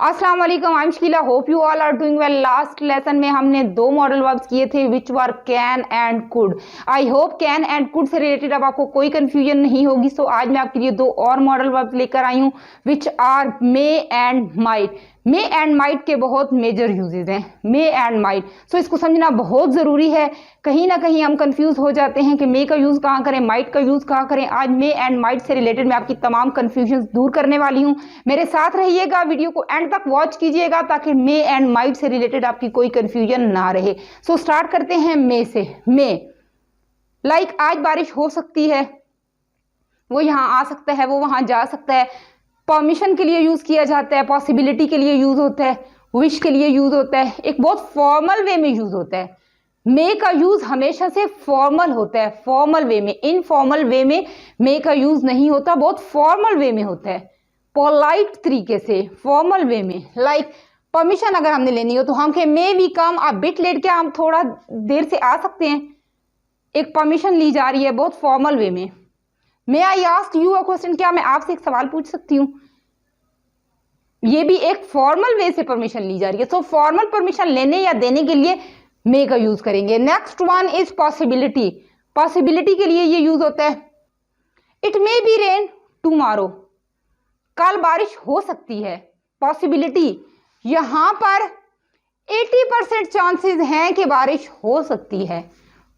अस्सलाम वालेकुम, I am Shakila, hope you all are doing well. Last lesson में हमने दो मॉडल वर्ब्स किए थे which were can and could. I hope can and could से रिलेटेड अब आपको कोई कंफ्यूजन नहीं होगी। सो आज मैं आपके लिए दो और मॉडल वर्ब्स लेकर आई हूँ which are may and might. May and might के बहुत मेजर यूजेज हैं, मे एंड माइट। सो इसको समझना बहुत ज़रूरी है। कहीं ना कहीं हम कंफ्यूज हो जाते हैं कि मे का यूज़ कहाँ करें, माइट का यूज़ कहाँ करें। आज मे एंड माइट से रिलेटेड मैं आपकी तमाम कंफ्यूजन दूर करने वाली हूँ। मेरे साथ रहिएगा, वीडियो को एंड तक वॉच कीजिएगा ताकि मे एंड माइट से रिलेटेड आपकी कोई कंफ्यूजन ना रहे। सो स्टार्ट करते हैं मे से। मे लाइक आज बारिश हो सकती है, वो यहाँ आ सकता है, वो वहाँ जा सकता है। परमिशन के लिए यूज किया जाता है, पॉसिबिलिटी के लिए यूज होता है, विश के लिए यूज होता है, एक बहुत फॉर्मल वे में यूज होता है। मे का यूज हमेशा से फॉर्मल होता है, फॉर्मल वे में। इनफॉर्मल वे में मे का यूज नहीं होता, बहुत फॉर्मल वे में होता है, पोलाइट तरीके से, फॉर्मल वे में। लाइक परमिशन अगर हमने लेनी हो तो हम कहें may we come a bit late, क्या हम थोड़ा देर से आ सकते हैं। एक परमिशन ली जा रही है बहुत फॉर्मल वे में। May I ask you a question, क्या मैं आपसे एक सवाल पूछ सकती हूँ। ये भी एक फॉर्मल वे से परमिशन ली जा रही है। सो फॉर्मल परमिशन लेने या देने के लिए मे का यूज करेंगे। Next one is possibility. Possibility के लिए ये यूज होता है it may be rain tomorrow, कल बारिश हो सकती है। पॉसिबिलिटी यहां पर 80% चांसेस हैं कि बारिश हो सकती है,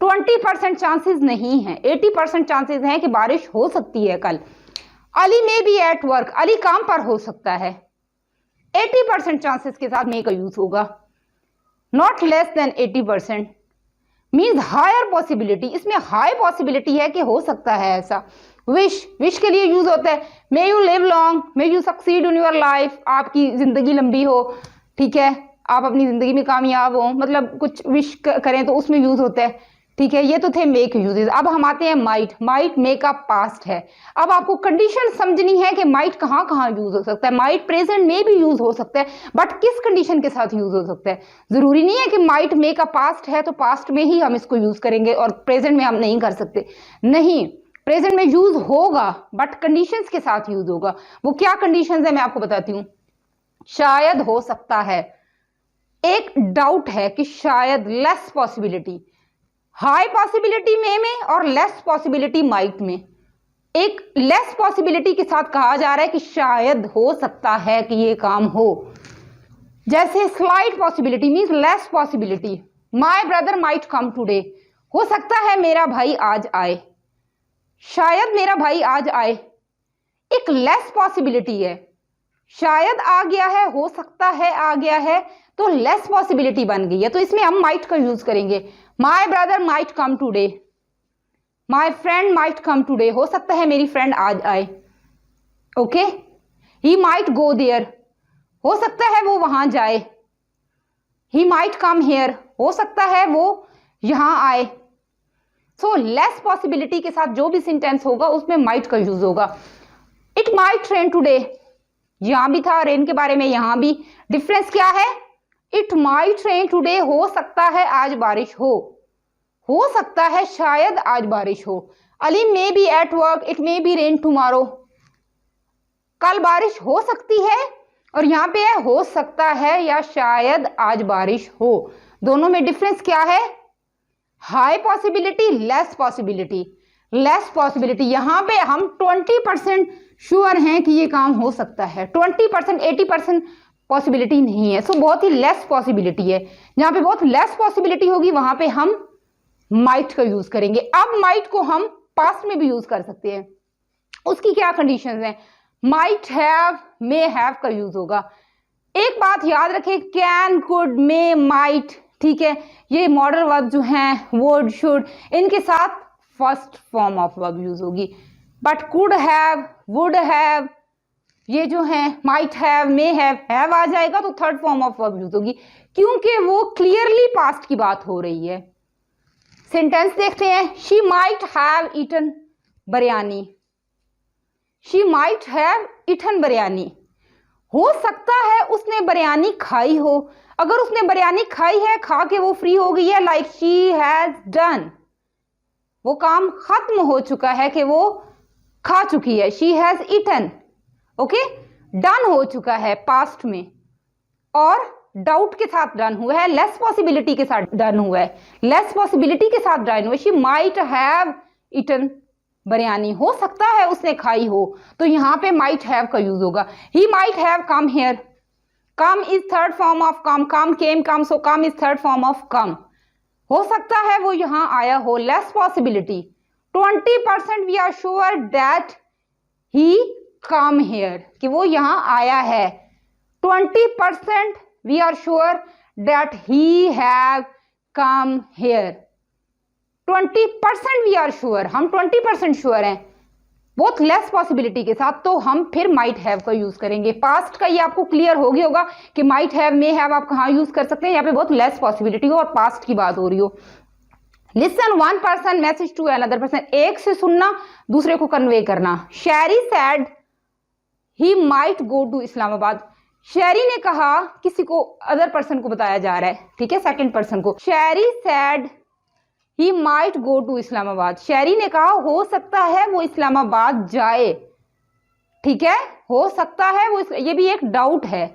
20% चांसेस नहीं है, 80% चांसेस हैं कि बारिश हो सकती है कल। Ali may be at work, Ali काम पर हो सकता है। 80% चांसेस के साथ मे का यूज होगा। Not less than 80% means higher possibility, इसमें हाई पॉसिबिलिटी है कि हो सकता है ऐसा। विश, विश के लिए यूज होता है may you live long, may you succeed in your life, आपकी जिंदगी लंबी हो, ठीक है, आप अपनी जिंदगी में कामयाब हो, मतलब कुछ विश करें तो उसमें यूज होता है, ठीक है। ये तो थे मे के यूजेस। अब हम आते हैं माइट। माइट मे का पास्ट है। अब आपको कंडीशन समझनी है कि माइट कहाँ कहाँ यूज हो सकता है। माइट प्रेजेंट में भी यूज हो सकता है, बट किस कंडीशन के साथ यूज हो सकता है। जरूरी नहीं है कि माइट मे का पास्ट है तो पास्ट में ही हम इसको यूज करेंगे और प्रेजेंट में हम नहीं कर सकते। नहीं, प्रेजेंट में यूज होगा बट कंडीशंस के साथ यूज होगा। वो क्या कंडीशंस है मैं आपको बताती हूँ। शायद हो सकता है, एक डाउट है कि शायद, लेस पॉसिबिलिटी, हाई पॉसिबिलिटी मे में और लेस पॉसिबिलिटी माइट में। एक लेस पॉसिबिलिटी के साथ कहा जा रहा है कि शायद हो सकता है कि ये काम हो। जैसे slight possibility means less possibility, my brother might come today, हो सकता है मेरा भाई आज आए, शायद मेरा भाई आज आए। एक लेस पॉसिबिलिटी है, शायद आ गया है, हो सकता है आ गया है, तो लेस पॉसिबिलिटी बन गई है, तो इसमें हम माइट का यूज करेंगे। My brother might come today, my friend might come today, हो सकता है मेरी फ्रेंड आज आए। Okay, he might go there, हो सकता है वो वहां जाए। ही माइट कम हेयर, हो सकता है वो यहां आए। सो लेस पॉसिबिलिटी के साथ जो भी सेंटेंस होगा उसमें माइट का यूज होगा। इट माइट रेन टूडे, यहां भी था रेन के बारे में, यहां भी। डिफरेंस क्या है, इट माइट रेन टुडे, हो सकता है आज बारिश हो सकता है शायद आज बारिश हो। Ali may be at work, it may be rain tomorrow, कल बारिश हो सकती है, और यहां पे है हो सकता है या शायद आज बारिश हो। दोनों में डिफरेंस क्या है, high possibility, less possibility. Less possibility यहां पे हम 20% श्योर हैं कि ये काम हो सकता है, 20%, 80% पॉसिबिलिटी नहीं है। सो बहुत ही लेस पॉसिबिलिटी है। जहां पे बहुत लेस पॉसिबिलिटी होगी वहां पे हम माइट का यूज करेंगे। अब माइट को हम पास्ट में भी यूज कर सकते हैं। उसकी क्या कंडीशंस हैं, माइट हैव, मे हैव का यूज होगा। एक बात याद रखें, कैन, कुड, मे, माइट, ठीक है, ये मॉडल वर्ब जो हैं, वुड, शुड, इनके साथ first form of verb use होगी। But could have, would have, ये जो है माइट हैव, मे हैव आ जाएगा तो third form of verb use होगी, क्योंकि वो क्लियरली पास्ट की बात हो रही है। सेंटेंस देखते हैं, she might have eaten biryani, she might have eaten biryani, हो सकता है उसने बिरयानी खाई हो। अगर उसने बिरयानी खाई है, खा के वो फ्री हो गई है, लाइक शी हैज डन, वो काम खत्म हो चुका है कि वो खा चुकी है, she has eaten. Okay, done हो चुका है पास्ट में। और डाउट के साथ डन हुआ है, लेस पॉसिबिलिटी के साथ डन हुआ है, लेस पॉसिबिलिटी के साथ डन हुआ है। She might have eaten biryani, हो सकता है उसने खाई हो, तो यहाँ पे माइट हैव का यूज होगा। He might have come here, come is third form of come, come came come, so come is third form of come. हो सकता है वो यहाँ आया हो, less possibility. 20% we are sure that he come here, कि वो यहाँ आया है। 20% we are sure that he have come here. 20% we are sure, हम 20% श्योर हैं, बहुत लेस पॉसिबिलिटी के साथ, तो हम फिर माइट हैव का यूज करेंगे। पास्ट का ये आपको क्लियर हो गया होगा कि माइट हैव, मे हैव आप कहाँ यूज कर सकते हैं, यहाँ पे बहुत लेस पॉसिबिलिटी हो और पास्ट की बात हो रही हो। Listen one person message to another person, एक से सुनना, दूसरे को कन्वे करना। Sherry said he might go to Islamabad, Sherry ने कहा, किसी को अदर पर्सन को बताया जा रहा है, ठीक है, सेकंड पर्सन को। Sherry said he might go to Islamabad, Sherry ने कहा हो सकता है वो इस्लामाबाद जाए, ठीक है, हो सकता है वो, ये भी एक डाउट है,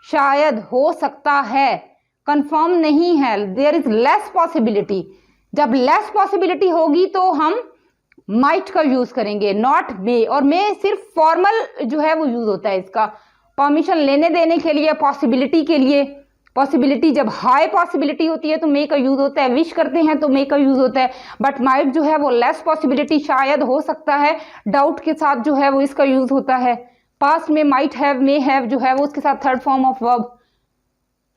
शायद, हो सकता है, कंफर्म नहीं है, देयर इज लेस पॉसिबिलिटी। जब लेस पॉसिबिलिटी होगी तो हम माइट का यूज करेंगे, नॉट मे। और मे सिर्फ फॉर्मल जो है वो यूज होता है इसका, परमिशन लेने देने के लिए, पॉसिबिलिटी के लिए। पॉसिबिलिटी जब हाई पॉसिबिलिटी होती है तो मे का यूज होता है, विश करते हैं तो मे का यूज होता है, बट माइट जो है वो लेस पॉसिबिलिटी, शायद, हो सकता है, डाउट के साथ जो है वो इसका यूज होता है। पास्ट में माइट हैव, मे हैव जो है वो उसके साथ थर्ड फॉर्म ऑफ वर्ब,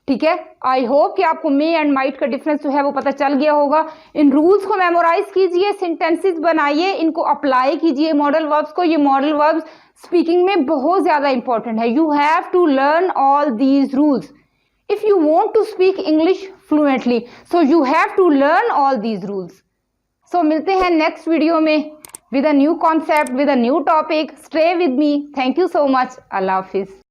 ठीक है। आई होप कि आपको मे एंड माइट का डिफरेंस जो है वो पता चल गया होगा। इन रूल्स को मेमोराइज कीजिए, सेंटेंसेस बनाइए, इनको अप्लाई कीजिए मॉडल वर्ब्स को। ये मॉडल वर्ब्स स्पीकिंग में बहुत ज्यादा इंपॉर्टेंट है। You have to learn all these rules if you want to speak English fluently, so you have to learn all these rules. So मिलते हैं next video में with a new concept, with a new topic. Stay with me. Thank you so much. Allah Hafiz.